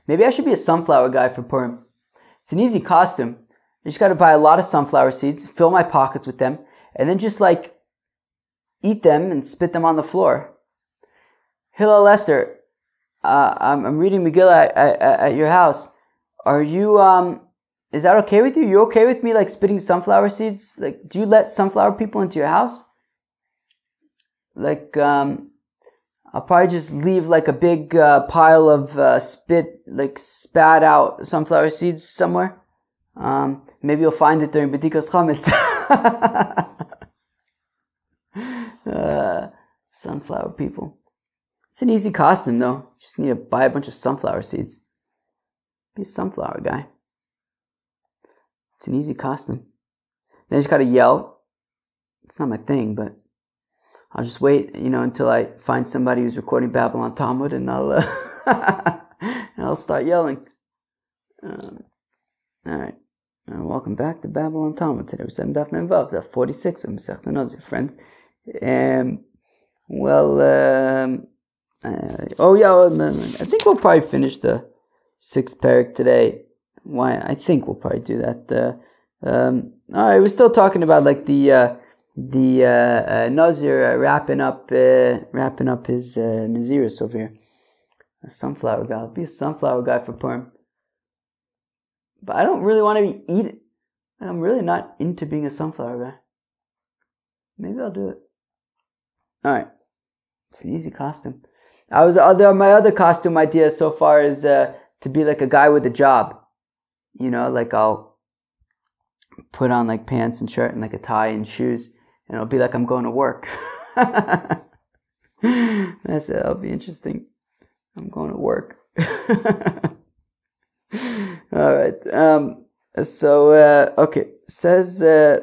Maybe I should be a sunflower guy for Purim. It's an easy costume. I just got to buy a lot of sunflower seeds, fill my pockets with them, and then just like eat them and spit them on the floor. Hillel Lester, I'm reading Megillah at your house. Are you, is that okay with you? You okay with me like spitting sunflower seeds? Like, do you let sunflower people into your house? Like, I'll probably just leave like a big pile of spat out sunflower seeds somewhere. Maybe you'll find it during B'dikas Chametz. Sunflower people. It's an easy costume though. You just need to buy a bunch of sunflower seeds. Be a sunflower guy. It's an easy costume. Then you just gotta yell. It's not my thing, but I'll just wait, until I find somebody who's recording Babylon Talmud, and I'll start yelling. All right. Welcome back to Babylon Talmud. Today we're studying Daf Mem Vav, Daf 46 of Masechet Nazir, friends. I think we'll probably finish the 6th parak today. Why? I think we'll probably do that. All right, we're still talking about like the Nazir wrapping up his Naziris over here. A sunflower guy. I'll be a sunflower guy for Purim. But I don't really want to be eating. I'm really not into being a sunflower guy. Maybe I'll do it. Alright. It's an easy costume. My other costume idea so far is to be like a guy with a job. Like I'll put on like pants and shirt and like a tie and shoes, and it'll be like I'm going to work. That's it. That'll be interesting. I'm going to work. All right. Okay. Says. Okay.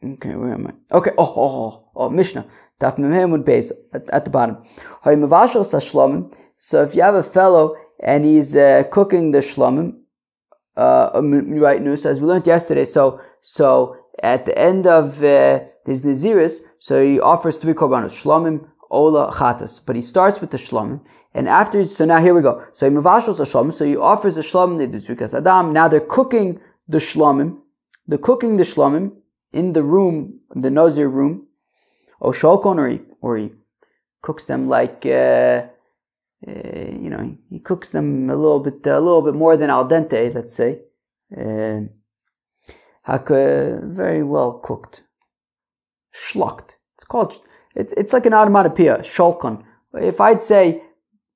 Where am I? Okay. Mishnah. Daf Memheimud Beis at the bottom. So if you have a fellow and he's cooking the shlomim, right? News as we learned yesterday. So at the end of his naziris, so he offers 3 korbanos: shlomim, ola, chatas. But he starts with the shlomim. And after, so now here we go. So he mevashos a shlomim. So he offers the shlomim. They do zrikas adam. Now they're cooking the shlomim. They're cooking the shlomim in the room, the nazir room. Or sholkon, or he cooks them like he cooks them a little bit more than al dente, let's say. Very well cooked. Schlucked. It's like an onomatopoeia. Sholkon. If I'd say,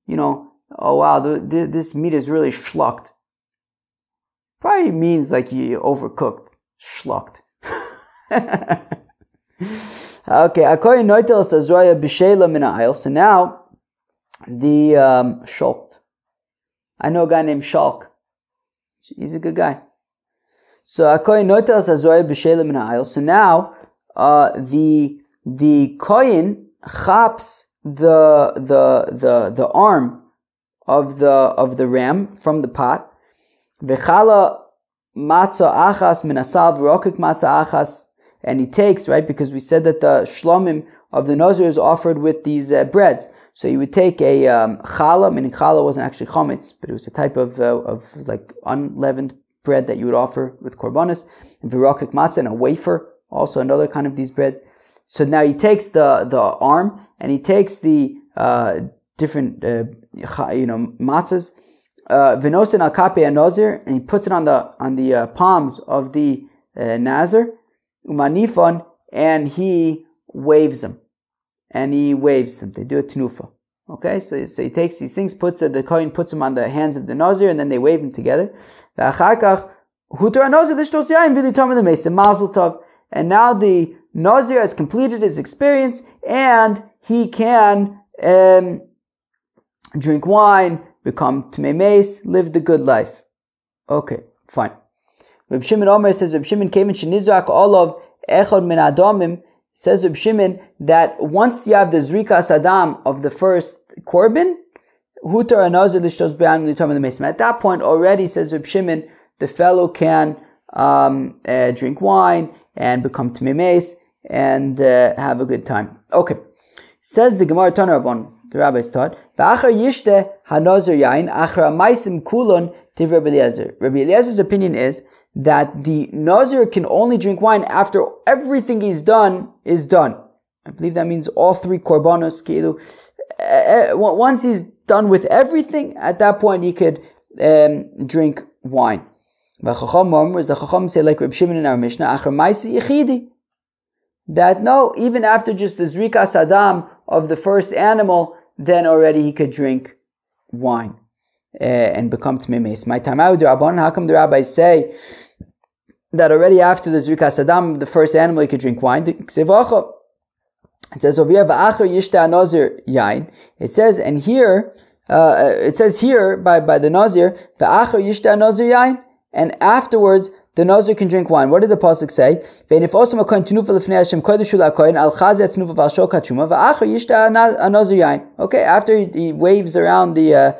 oh wow, this meat is really schlucked, probably means like you overcooked. Schlucked. Okay, according to so now the Shulk. I know a guy named Shulk. He's a good guy. So according to so now the kohen chaps the arm of the ram from the pot. V'chala matzah achas minasav rokik matzah achas. And he takes, right, because we said that the shlomim of the Nazir is offered with these breads. So he would take a challah, meaning challah wasn't actually chametz, but it was a type of like unleavened bread that you would offer with korbanos, and virakik matzah, and a wafer, also another kind of these breads. So now he takes the arm, and he takes the different matzahs, vinosin al kape Nazir, and he puts it on the palms of the Nazir. Umanifon, and he waves them. They do a tenufa. Okay, so he takes these things, the kohen puts them on the hands of the Nazir, and then they wave them together. And now the Nazir has completed his experience, and he can drink wine, become Tmei Meis, live the good life. Okay, fine. Reb Shimon Omer says, Reb Shimon came in Shenizrak Olav Echad Min Adomim. Says Reb Shimon that once you have the Zrikas Adam of the first Korban, Hutar Anazir Lishtos Be'an Litam the Mesim. At that point already, says Reb Shimon, the fellow can drink wine and become Tmei Meis and have a good time. Okay. Says the Gemara Tanarabon, the rabbis taught, V'achar Yishteh hanazir yain achra maisim kulon tiv Rabbi Eliezer. Rabbi Eliezer's opinion is that the Nazir can only drink wine after everything he's done is done. I believe that means all three korbanos. Once he's done with everything, at that point he could drink wine. The Chacham say, like Reb Shimon in our Mishnah, achar ma'aseh yechidi, that no, even after just the zrikas adam of the first animal, then already he could drink wine and become tmei meis. My time out, how come the rabbis say that already after the zrikas adam of the first animal he could drink wine? It says over here, v'achar yishta nazir yain. It says, and here, it says here by the Nazir, v'achar yishta nazir yain, and afterwards the Nazir can drink wine. What did the pasuk say? Ve'nif osam hakohen tenufa lefnei Hashem kodeshu lakohen al chazeh tenufa v'al shokat truma v'achar yishta nazir yain. Okay, after he waves around the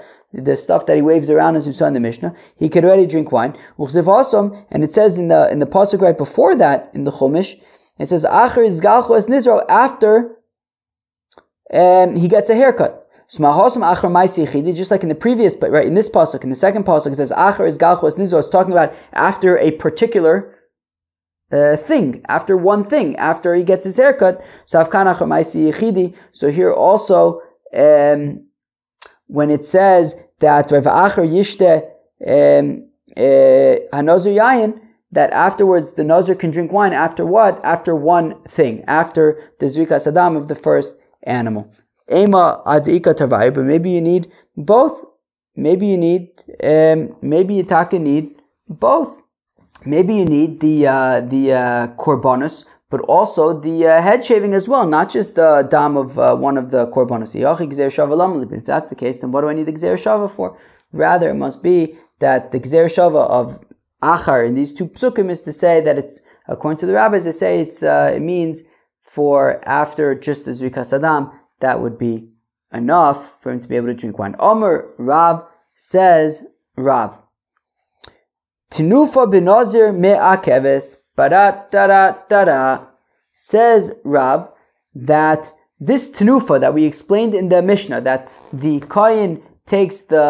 stuff that he waves around, as we saw in the Mishnah, he could already drink wine. And it says in the pasuk right before that in the Chumash, it says achar izgalchu es nizro, after he gets a haircut. Just like in the previous, but right in this pasuk, in the second pasuk, it says achar izgalchu es nizro. It's talking about after a particular thing, after one thing, after he gets his haircut. So afkan achar ma'aseh yechidi. So here also, when it says that v'achar yishte hanazir yayin, that afterwards the Nazir can drink wine after what? After one thing, after the zrikas adam of the first animal. Ema adika tavai, but maybe you need both. Maybe you need, maybe you need both. Maybe you need the korbanos, but also the head shaving as well, not just the dam of one of the korbanos. If that's the case, then what do I need the gzer shava for? Rather, it must be that the gzer shava of achar in these two psukim is to say that it's, according to the rabbis, they say it means for after just the zrikas adam, that would be enough for him to be able to drink wine. Omer Rav says, Rav, Tinufa benazir me'akeves, barat says Rav that this tenufa that we explained in the Mishnah, that the kohen takes the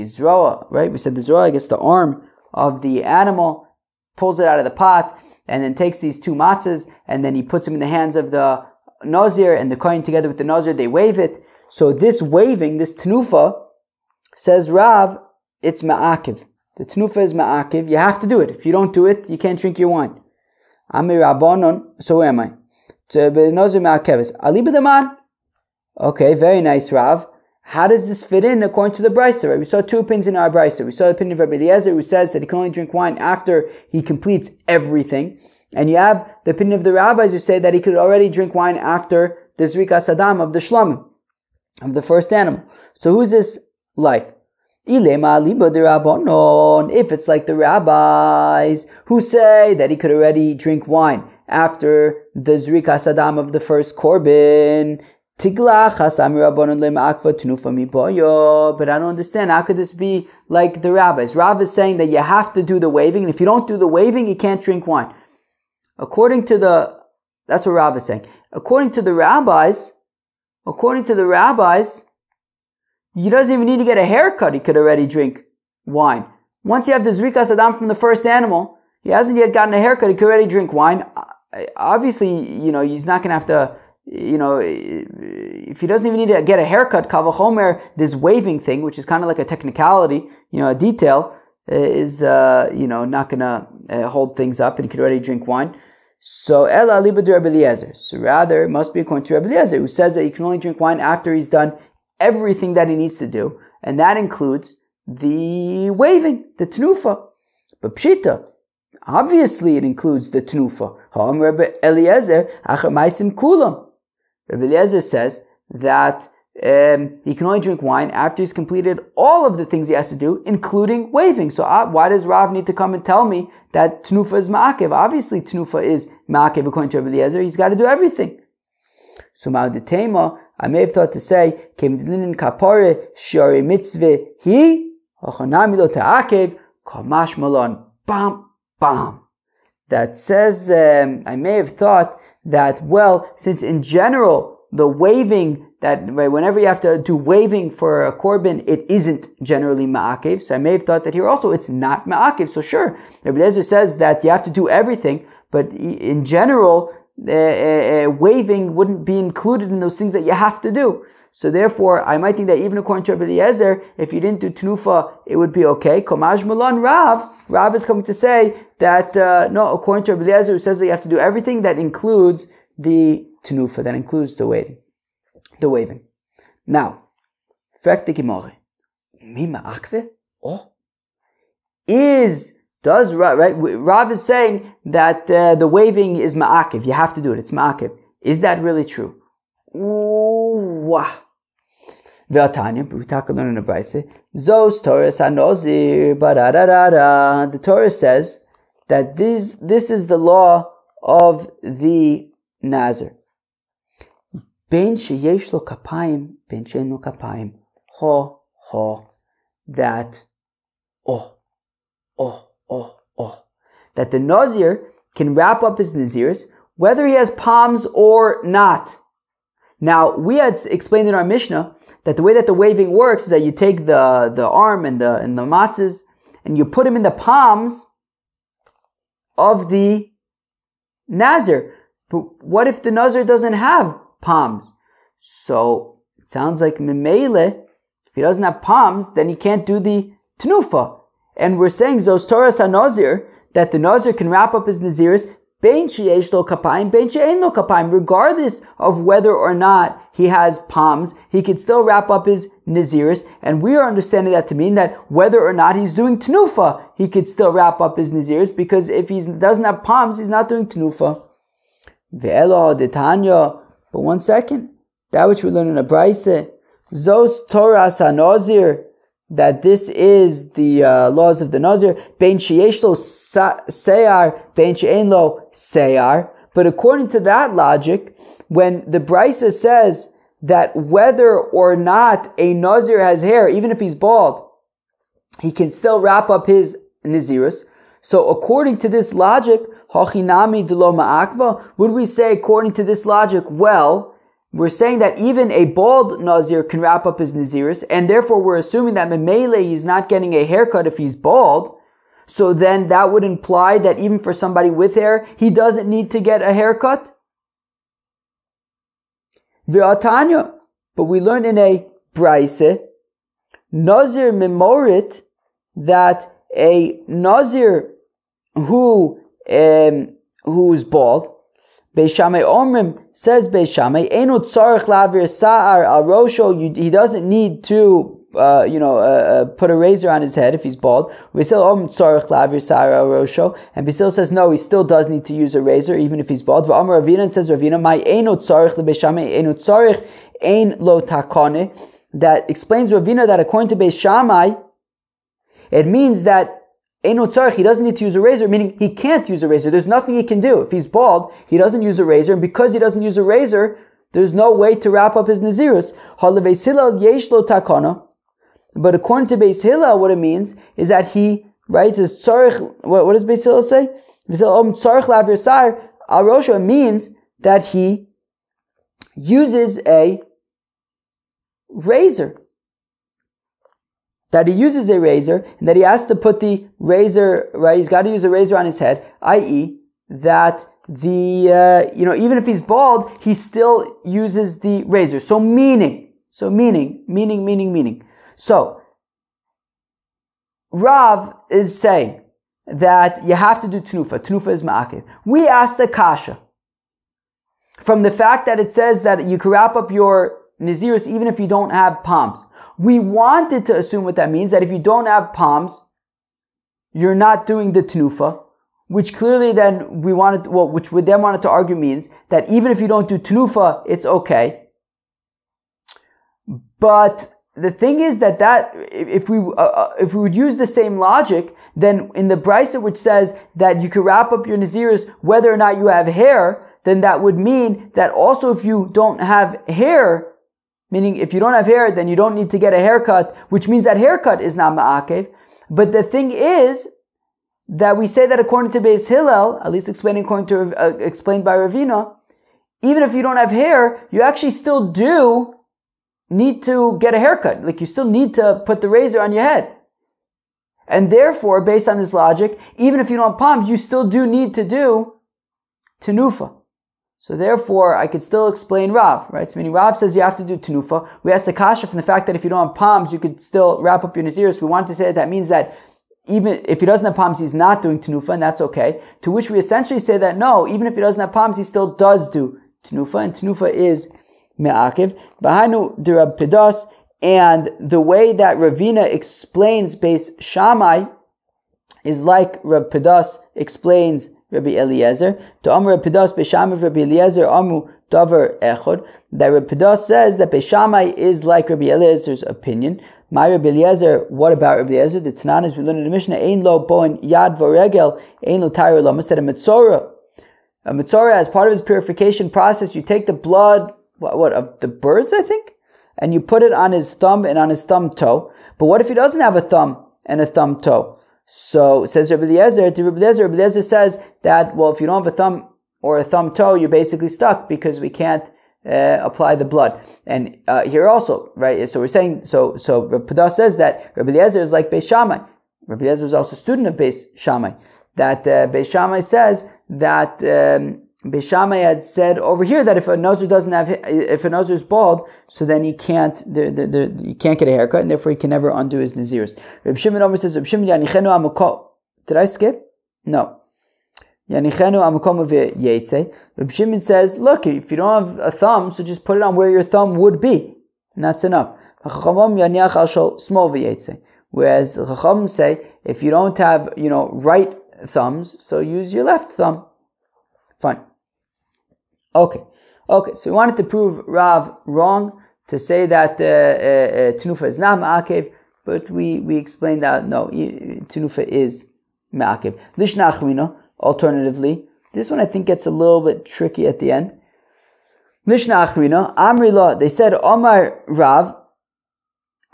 zroa, right? We said the zroa, I guess the arm of the animal, pulls it out of the pot, and then takes these two matzahs, and then he puts them in the hands of the Nazir, and the kohen together with the Nazir, they wave it. So this waving, this tenufa, says Rav, it's ma'akiv. The tenufa is ma'akiv. You have to do it. If you don't do it, you can't drink your wine. Ami Rabbanon, so where am I? Nazir ma'akeves. Ali b'daman. Okay, very nice, Rav. How does this fit in according to the Brisa? Right? We saw two opinions in our Brisa. We saw the opinion of Rabbi Eliezer, who says that he can only drink wine after he completes everything. And you have the opinion of the rabbis who say that he could already drink wine after the zrikas adam of the shlamim, of the first animal. So who's this like? If it's like the rabbis who say that he could already drink wine after the zrikas adam of the first korban, but I don't understand. How could this be like the rabbis? Rav is saying that you have to do the waving, and if you don't do the waving, you can't drink wine. That's what Rav is saying. According to the rabbis, he doesn't even need to get a haircut. He could already drink wine. Once you have the zrikas adam from the first animal, he hasn't yet gotten a haircut. He could already drink wine. Obviously, he's not going to have to. If he doesn't even need to get a haircut, kal v'chomer, this waving thing, which is kind of like a technicality, a detail, is not gonna hold things up, and he could already drink wine. So ela libad Rabbi Eliezer. So rather, it must be according to Rabbi Eliezer, who says that he can only drink wine after he's done everything that he needs to do, and that includes the waving, the tenufa. But pshita, obviously it includes the tenufa. Ha'am Rabbi Eliezer achar ma'asim kulam. Rabbi Eliezer says that he can only drink wine after he's completed all of the things he has to do, including waving. So why does Rav need to come and tell me that tenufa is ma'akev? Obviously tenufa is ma'akev according to Rabbi Eliezer. He's got to do everything. So ma'adetema, I may have thought to say, Kemdlinin kapare shiare mitzvah hi hachanami lo ta'akev kamash malon bam bam. That says, I may have thought that, well, since in general, the waving that right, whenever you have to do waving for a korban, it isn't generally ma'akev. So I may have thought that here also it's not ma'akev. So sure, Rabbi Eliezer says that you have to do everything, but in general, waving wouldn't be included in those things that you have to do. So therefore, I might think that even according to Rabbi Eliezer, if you didn't do tenufa, it would be okay. Komaj Milan Rav is coming to say that no, according to Rabbi Eliezer, who says that you have to do everything, that includes the tenufa, that includes the waving. Now, fragt die Gemara, mi ma'akve? Oh, does Rav is saying that the waving is ma'akev. You have to do it. It's ma'akev. Is that really true? Wah. Ve'atanya, we talk about in the Brayse. Zos Torah Nazir, bararara. The Torah says that this is the law of the Nazir. Ben sheyesh lo kapayim, ben she'en lo kapayim. That that the Nazir can wrap up his Nazirs whether he has palms or not. Now, we had explained in our Mishnah that the way that the waving works is that you take the arm and the matzahs and you put them in the palms of the Nazir. But what if the Nazir doesn't have palms? So it sounds like Memele, if he doesn't have palms, then he can't do the tenufa. And we're saying Zos Torah Nazir, that the Nazir can wrap up his Nazirs bein sheyesh lo kapayim, bein she'en lo kapayim, regardless of whether or not he has palms, he can still wrap up his Nazirs. And we are understanding that to mean that whether or not he's doing tenufa, he could still wrap up his Nazirs, because if he doesn't have palms, he's not doing tenufa. Ve'elo detanya. But one second, that which we learn in a Brayse, Zos Torah Nazir, that this is the laws of the Nazir, bein sheyesh lo seyar, bein she'en lo seyar. But according to that logic, when the Brayse says that whether or not a Nazir has hair, even if he's bald, he can still wrap up his Nazirus. So according to this logic, hachinami d'lo ma'akva, would we say according to this logic, well, we're saying that even a bald Nazir can wrap up his Naziris, and therefore we're assuming that Memele he's not getting a haircut if he's bald. So then that would imply that even for somebody with hair, he doesn't need to get a haircut. Ve'atanya, but we learned in a Brayse, Nazir memorit, that a Nazir who's bald, Beis Shammai Omrim, says Beis Shammai, Eino tzarich lavir sa'ar al rosho, he doesn't need to put a razor on his head if he's bald. Basil Om tzarich lavir sa'ar al rosho, and Basil says no, he still does need to use a razor even if he's bald. V'amar Ravina, and says Ravina, my Eino tzarich leBeis Shammai, Eino tzarich ein lo takone. That explains Ravina that according to Beis Shammai, it means that Eino tzarich, he doesn't need to use a razor, meaning he can't use a razor. There's nothing he can do. If he's bald, he doesn't use a razor, and because he doesn't use a razor, there's no way to wrap up his Nazirus. Beis Hillel yesh lo takana. But according to Beis Hillel, what it means is that he, right, it says tzarich, what does Beis Hillel say? Tzarich lavir sa'ar al rosho, it means that he uses a razor. That he uses a razor, and that he has to put the razor, right, he's got to use a razor on his head, i.e., that even if he's bald, he still uses the razor. So meaning. So Rav is saying that you have to do tenufa. Tenufa is ma'akev. We asked the kasha from the fact that it says that you can wrap up your Nazirus even if you don't have palms. We wanted to assume what that means, that if you don't have palms, you're not doing the tenufa, which clearly then which we then wanted to argue means that even if you don't do tenufa, it's okay. But the thing is that if we would use the same logic, then in the Brayse which says that you can wrap up your Naziris whether or not you have hair, then that would mean that also if you don't have hair, meaning if you don't have hair, then you don't need to get a haircut, which means that haircut is not ma'akev. But the thing is that we say that according to Beis Hillel, at least explained by Ravina, even if you don't have hair, you actually still do need to get a haircut. Like you still need to put the razor on your head. And therefore, based on this logic, even if you don't have palms, you still do need to do tenufa. So therefore, I could still explain Rav, right? So meaning Rav says you have to do tenufa. We asked the kasha from the fact that if you don't have palms, you could still wrap up your naziris. We want to say that means that even if he doesn't have palms, he's not doing tenufa, and that's okay. To which we essentially say that no, even if he doesn't have palms, he still does do tenufa, and tenufa is me'akiv. Bahanu de Rab Pedas, and the way that Ravina explains Beis Shammai is like Rab Pedas explains Rabbi Eliezer. To Amr Rab Pedas Beis Shammai Rabbi Eliezer Amu Davar Echod. That Rab Pedas says that Beis Shammai is like Rabbi Eliezer's opinion. My Rabbi Eliezer, what about Rabbi Eliezer? The Tanan is we learn in the Mishnah, Ein lo boin yad v'regel, ein lo tayr lo. Instead of mitzora, a mitzora, as part of his purification process, you take the blood, what of the birds, I think, and you put it on his thumb and on his thumb toe. But what if he doesn't have a thumb and a thumb toe? So says Rabbi Eliezer to Rabbi Eliezer says that, well, if you don't have a thumb or a thumb toe, you're basically stuck because we can't apply the blood. And here also, right? So we're saying, so Rabbi Pedas says that Rabbi Eliezer is like Beis Shammai. Rabbi Eliezer is also a student of Beis Shammai. That Beis Shammai says that Beis Shammai had said over here that if a Nazir doesn't have, if a Nazir is bald, so then he can't get a haircut, and therefore he can never undo his naziris. Reb Shimon Omer says, Reb Shimon Yanichenu Amukol. Did I skip? No. Yanichenu Amukol V'Yetze. Reb Shimon says, look, if you don't have a thumb, so just put it on where your thumb would be, and that's enough. Whereas Chachamim say, if you don't have, right thumbs, so use your left thumb. Fine. Okay, so we wanted to prove Rav wrong, to say that tenufa is not ma'akev, but we explained that no, tenufa is ma'akev. Lishna achrina, alternatively, this one I think gets a little bit tricky at the end. Lishna achrina, Amri la, they said Omar Rav,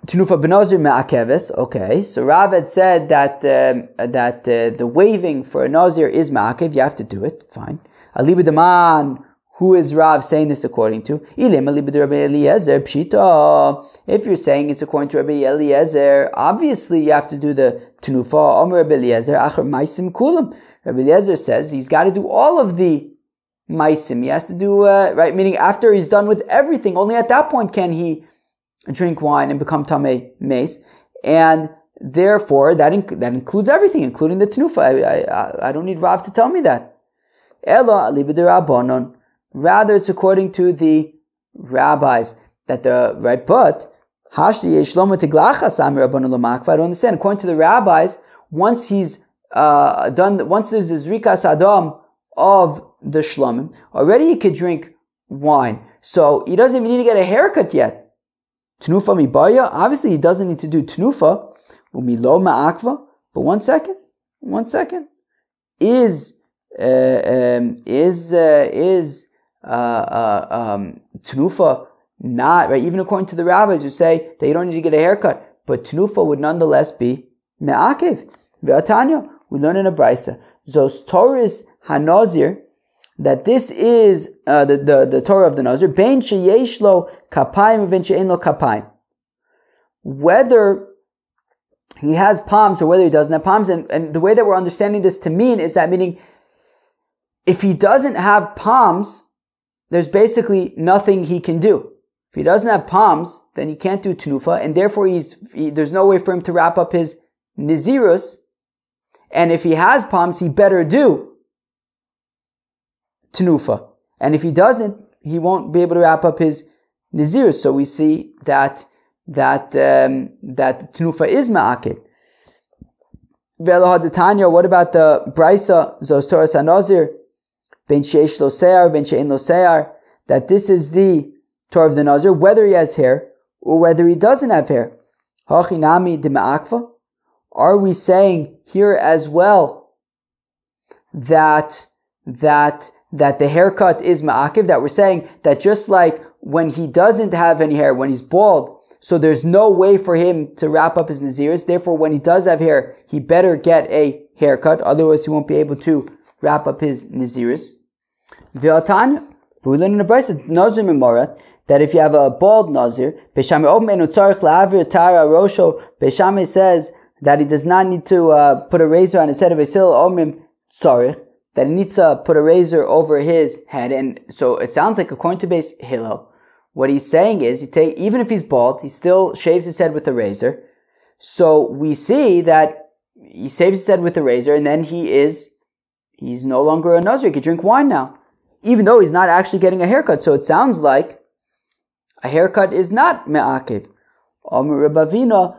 tenufa benazir ma'akeves. Okay, so Rav had said that the waving for a nazir is ma'akev, you have to do it, fine. Aliba Daman, who is Rav saying this according to? If you're saying it's according to Rabbi Eliezer, obviously you have to do the tenufa. Rabbi Eliezer says he's got to do all of the maisim. He has to do, right, meaning after he's done with everything, only at that point can he drink wine and become tamei mace. And therefore, that includes everything, including the tenufa. I don't need Rav to tell me that. Rather, it's according to the rabbis that but I don't understand. According to the rabbis, once he's once there's a zrikas adam of the shlomim, already he could drink wine. So he doesn't even need to get a haircut yet. Tenufa mibaya, obviously he doesn't need to do tenufa. Umilo ma'akva. But one second. Is tenufa not right? Even according to the rabbis who say that you don't need to get a haircut, but tenufa would nonetheless be me'akev. Ve'atanya, we learn in a brisa, zos Torahs hanazir, that this is the Torah of the Nazir, bein sheyesh lo kapayim v'bein she'ein lo kapayim. Whether he has palms or whether he doesn't have palms, and the way that we're understanding this to mean is that meaning if he doesn't have palms, there's basically nothing he can do. If he doesn't have palms, then he can't do tenufa, and therefore there's no way for him to wrap up his nazirus. And if he has palms, he better do tenufa. And if he doesn't, he won't be able to wrap up his nazirus. So we see that tenufa is ma'akid. What about the brisa zos Torahs hanazir? Ben sheish lo se'ar, ben she'en lo se'ar, that this is the Torah of the Nazir, whether he has hair or whether he doesn't have hair. Hachinami de ma'akva. Are we saying here as well that the haircut is ma'akiv? That we're saying that just like when he doesn't have any hair, when he's bald, so there's no way for him to wrap up his naziris. Therefore, when he does have hair, he better get a haircut, otherwise he won't be able to wrap up his naziris. V'atan, we learn in the brisa, Nazir Memorat, that if you have a bald Nazir, Beis Shammai says that he does not need to put a razor on his head of Beis Hillel Omrim Tzarich, that he needs to put a razor over his head. And so it sounds like, according to Beis Hillel, what he's saying is, even if he's bald, he still shaves his head with a razor. So we see that he shaves his head with a razor, and then he's no longer a Nazir. He can drink wine now, even though he's not actually getting a haircut. So it sounds like a haircut is not me'akev. No,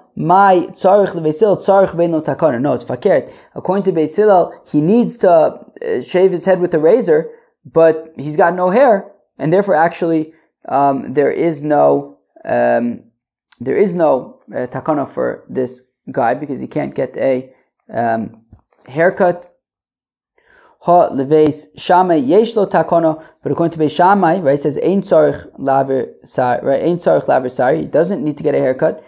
it's fakert. According to Beis Hillel, he needs to shave his head with a razor, but he's got no hair, and therefore actually there is no takana for this guy because he can't get a haircut. Ha leveis Shammai yesh lo takana, but according to Beis Shammai, right, it says ein tzarich laver sari, right? Ein tzarich laver sari. He doesn't need to get a haircut,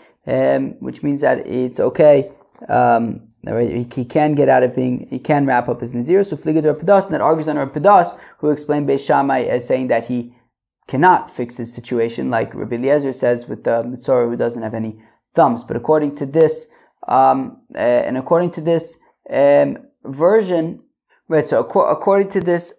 which means that it's okay. Right, he can get out of he can wrap up his nazir. So fligad Rav Padas, and that argues on Rav Padas, who explained Beis Shammai as saying that he cannot fix his situation, like Rabbi Eliezer says with the Mitzorah who doesn't have any thumbs. But according to this, version, right? So according to this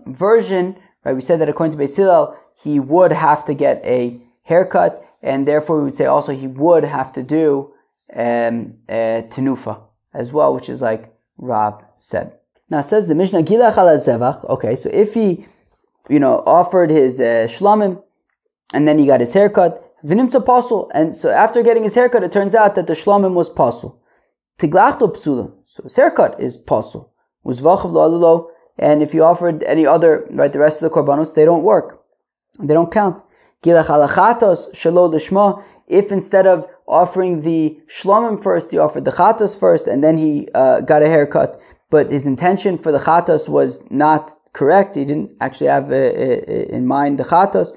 version, right, we said that according to Beis Hillel, he would have to get a haircut, and therefore we would say also he would have to do tenufa as well, which is like Rav said. Now it says the Mishnah Gilach ala Zevach. Okay, so if he offered his shlamim, and then he got his haircut, v'nimtza pasul, and so after getting his haircut, it turns out that the shlamim was pasul. Tiglachto psula, so his haircut is pasul. Uzvachav lo alulo, and if you offered any other, right, the rest of the korbanos, they don't work, they don't count. Gilach alachatos shelo lishma, if instead of offering the shlamim first, he offered the chatos first, and then he got a haircut, but his intention for the chatos was not correct, he didn't actually have in mind the chatos,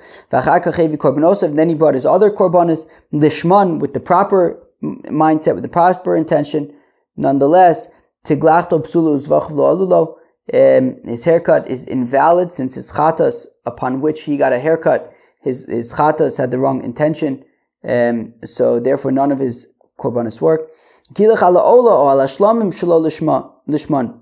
and then he brought his other korbanos, lishman, with the proper mindset, with the proper intention, nonetheless, tiglachto psulu uzvachav lo alulo, his haircut is invalid, since his chatos upon which he got a haircut, his chatos had the wrong intention, so therefore none of his korbanos work. Gilach ala ola or ala shlamim shelo lishman.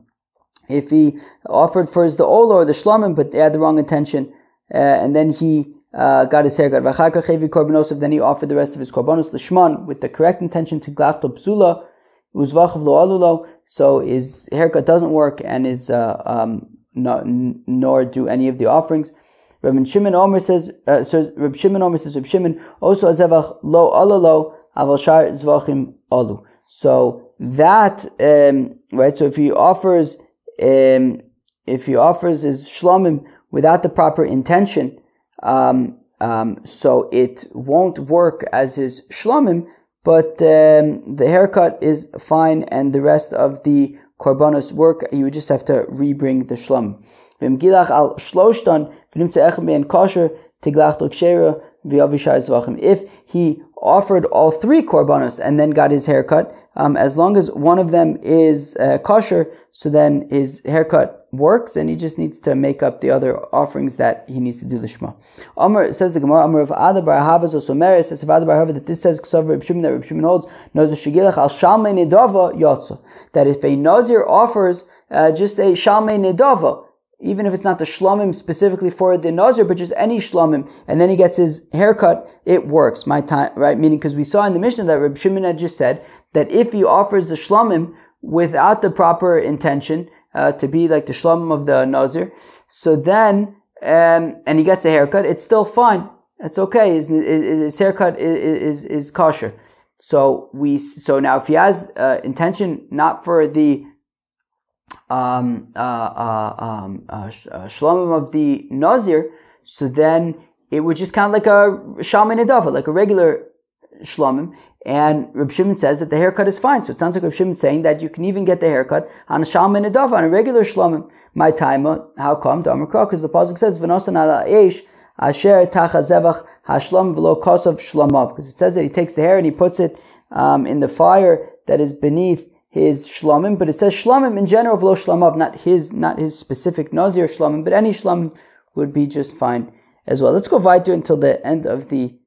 If he offered first the ola or the shlamim, but they had the wrong intention, and then he got his haircut, then he offered the rest of his korbanos lishman with the correct intention, to glachto psula uzvachav lo alulo. So his haircut doesn't work, and nor do any of the offerings. Reb Shimon Omer says, Reb Shimon also azevach lo alalo aval shar zvachim alu. So that right. So if he offers his shlamim without the proper intention, so it won't work as his shlamim, but the haircut is fine, and the rest of the korbanos work. You would just have to rebring the shlamim. If he offered all three korbanos and then got his haircut, as long as one of them is kosher, so then his haircut works, and he just needs to make up the other offerings that he needs to do the Shema. Amr, says the Gemara, Amr of Ada bar Hava Zosomer, says of Ada bar Hava that this says Ksav Reb Shimon, that Reb Shimon holds Nazir Shigilach al Shalmei Nedava Yotza, that if a Nazir offers just a Shalmei Nedava, even if it's not the shlamim specifically for the Nazir, but just any shlamim, and then he gets his haircut, it works. My time, right? Meaning, because we saw in the Mishnah that Reb Shimon had just said that if he offers the shlamim without the proper intention, to be like the shlamim of the Nazir, so then, and he gets a haircut, it's still fine. It's okay. His haircut is kosher. So now if he has intention not for the shlamim of the Nazir, so then it would just count like a shalmei nedava, like a regular shlamim. And Reb Shimon says that the haircut is fine. So it sounds like Reb Shimon saying that you can even get the haircut on a shalmei nedava, on a regular shlamim. My time, how come? Because the pasuk says v'nosan ala eish asher tacha zevach hashlam v'lo kosav shlamav. Because it says that he takes the hair and he puts it in the fire that is beneath his shlamim, but it says shlamim in general, v'lo shlamav, not his specific Nazir shlamim, but any shlamim would be just fine as well. Let's go weiter until the end of the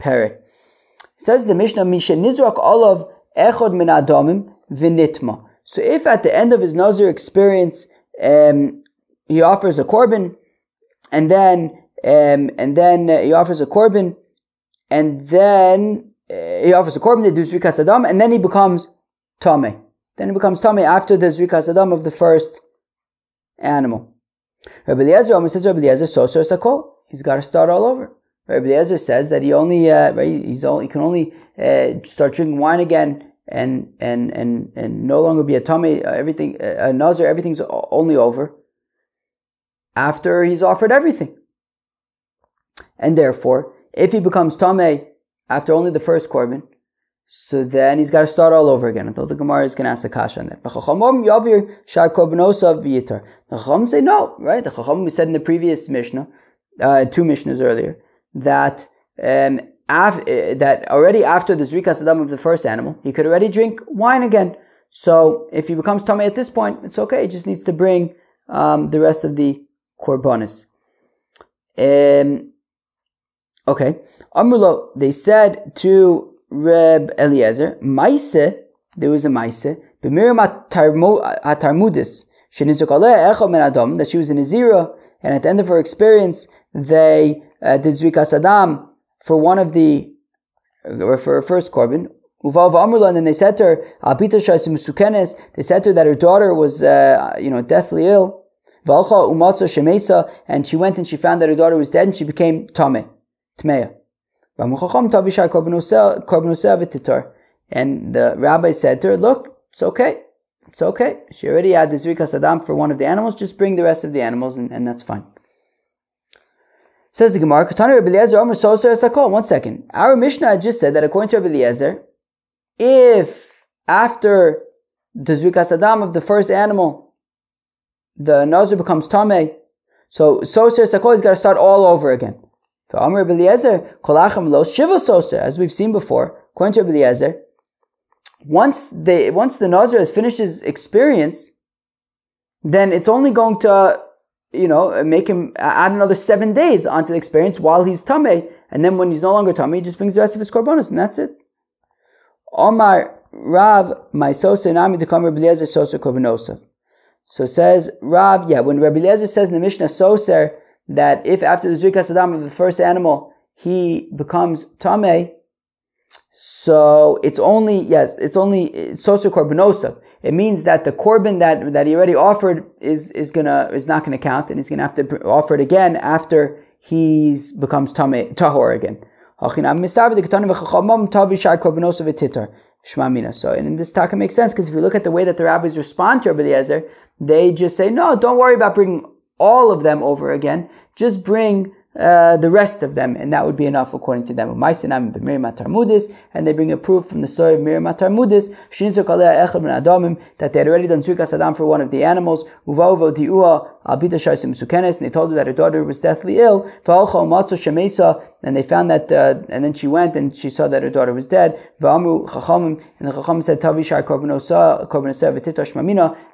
parak. Says the Mishnah, Misha Nizrak Olav Echod Min Adamim Vinitma. So if at the end of his Nazir experience he offers a korban, and then he offers a korban, and then he offers a korban, they do Zrikas Adam, and then he becomes Tameh. Then he becomes Tameh after the Zrikas Adam of the first animal. Rabbi Eliezer says, Rabbi Eliezer, Soser Sakol. He's got to start all over. Rabbi Eliezer says that he can only start drinking wine again and no longer be a Tameh, everything, a Nazir, everything's only over after he's offered everything. And therefore, if he becomes Tameh after only the first korban, so then he's got to start all over again. Until the Gemara is going to ask a kasha on that. The Chacham say no, right? The Chacham, we said in the previous Mishnah, 2 Mishnahs earlier, that that already after the Zrikas Adam of the first animal, he could already drink wine again. So if he becomes Tameh at this point, it's okay. He just needs to bring the rest of the korbanos. Okay. Amrulo, they said to Reb Eliezer, Maise, there was a Maise, B'mirim HaTarmudis, Shenizuk Aleh Echad Min Adam, that she was in Nazira, and at the end of her experience, they did Zrikas Adam for one of the, or for her first korban. Uvav Amrula, and then they said to her, Abita Shaisu Musukenes, they said to her that her daughter was, deathly ill. Valcha Umatza Shemesa, and she went and she found that her daughter was dead, and she became Tameh, Tmeya. And the rabbi said to her, look, it's okay. It's okay. She already had the Zrikas Adam for one of the animals, just bring the rest of the animals and that's fine. Says the Gemara, 1 second. Our Mishnah just said that according to Rabbi Eliezer, if after the Zrikas Adam of the first animal, the Nazir becomes Tameh, so Soser Sakol, he's got to start all over again. So Amr Rabbi Eliezer, Kolacham Lo Shiva Soser, as we've seen before, according to Rabbi Eliezer, once the Nazir has finished his experience, then it's only going to, make him add another 7 days onto the experience while he's Tameh, and then when he's no longer Tameh, he just brings the rest of his korbanos, and that's it. Omar Rav, my Soser Nami Dekam Rabbi Eliezer Soser Korbanosov. So says Rav, when Rabbi Eliezer says in the Mishnah Soser, that if after the Zrikas Adam of the first animal, he becomes Tameh, so it's only Soser Korbanosov. It means that the korban that he already offered is not gonna count, and he's gonna have to offer it again after he becomes Tahor again. So, and in this taka makes sense, because if you look at the way that the rabbis respond to Rabbi Eliezer, they just say, no, don't worry about bringing all of them over again, just bring the rest of them, and that would be enough according to them. And they bring a proof from the story of Miriam Tarmudis that they had already done Zrikas Adam for one of the animals, and they told her that her daughter was deathly ill, and they found that, and then she went and she saw that her daughter was dead, and the Chacham said,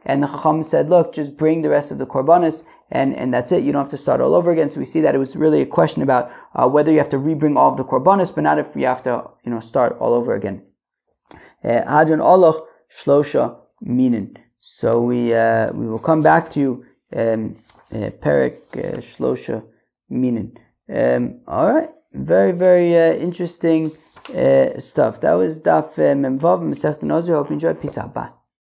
and the Chacham said, look, just bring the rest of the korbanos, and that's it. You don't have to start all over again. So we see that it was really a question about whether you have to rebring all of the korbanos, but not if you have to, start all over again. Hadron Oloch Shlosha Minin. So we will come back to Perek Shlosha Minin. All right, very very interesting stuff. That was Daf Memvav Masechet Nazir. Hope you enjoyed. Peace out. Bye.